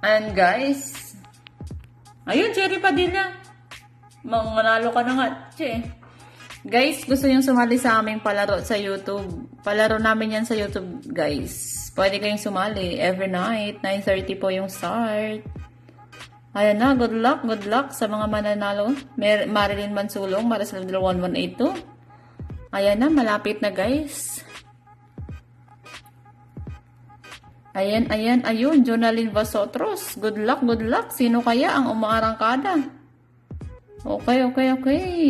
And guys, ayun, Cherry Padilla. Manalo ka na nga, che. Guys, gusto nyo sumali sa aming palaro sa YouTube. Palaro namin yan sa YouTube, guys. Pwede kayong sumali every night. 9:30 po yung start. Ayan na, good luck sa mga mananalo. Marilyn Mansulong, Maricel 1182. Ayan na, malapit na guys. Ayun, Jonalyn Vasotros. Good luck. Sino kaya ang umaarangkada? Okay.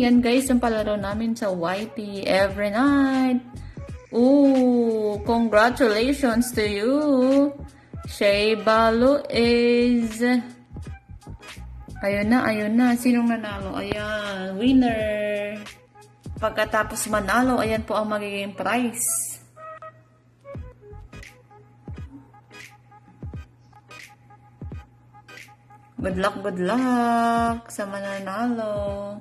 Yan guys, ang palaro namin sa YT every night. Ooh, congratulations to you. Shay Balo is... Ayun na. Sinong nanalo? Ayan, winner. Pagkatapos manalo, ayan po ang magiging prize. Good luck sa mananalo.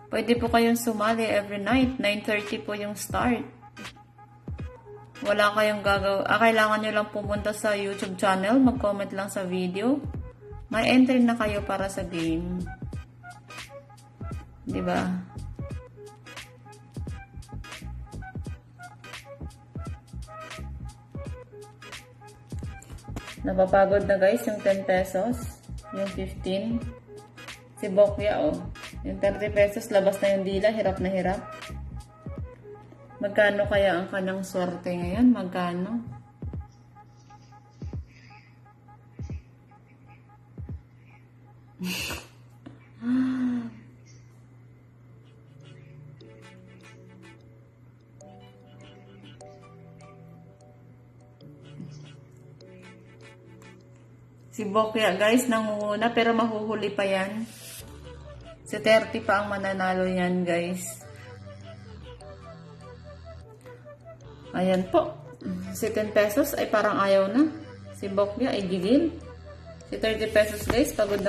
Pwede po kayong sumali every night. 9:30 po yung start. Wala kayong gagawin. Kailangan nyo lang pumunta sa YouTube channel. Mag-comment lang sa video. May entry na kayo para sa game. Diba? Napapagod na guys yung 10 pesos. Yung 15. Si Bokya Yung 30 pesos, labas na yung dila. Hirap na hirap. Magkano kaya ang kanyang swerte ngayon? Magkano? Si Bokya guys, nangunguna pero mahuhuli pa yan. Si 30 pa ang mananalo yan guys. Ayan po. Si 10 pesos ay parang ayaw na. Si Bokya ay gigil. Si 30 pesos guys, pagod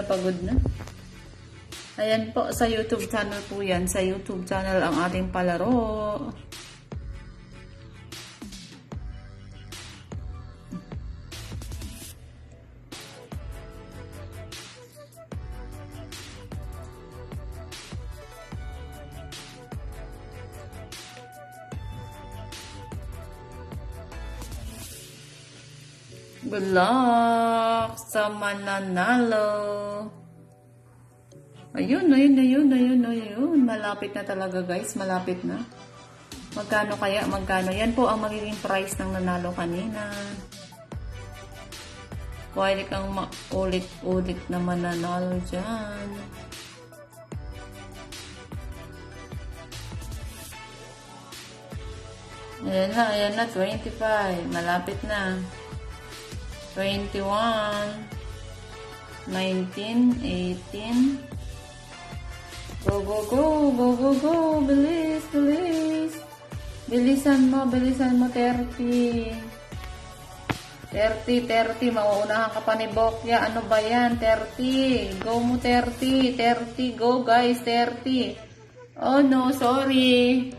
na. Ayan po, sa YouTube channel po yan. Sa YouTube channel ang ating palaro. Good luck sa mananalo. Ayun. Malapit na talaga guys. Malapit na. Magkano kaya? Yan po ang magiging price ng nanalo kanina. Pwede kang ulit na mananalo dyan. Ayan na. 25. Malapit na. 21, 19, 18. Go. Bilis. Bilisan mo, 30. 30. Mauunahan ka pa ni Bokya. Ano ba yan? 30. Go mo, 30. Go, guys, 30. Oh, no, sorry.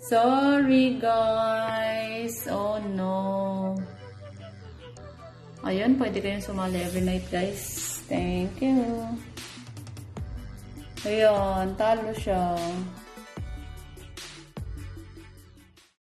Sorry, guys. Oh, no. Ayun, pwede kayong sumali every night, guys. Thank you. Ayun, talo siya.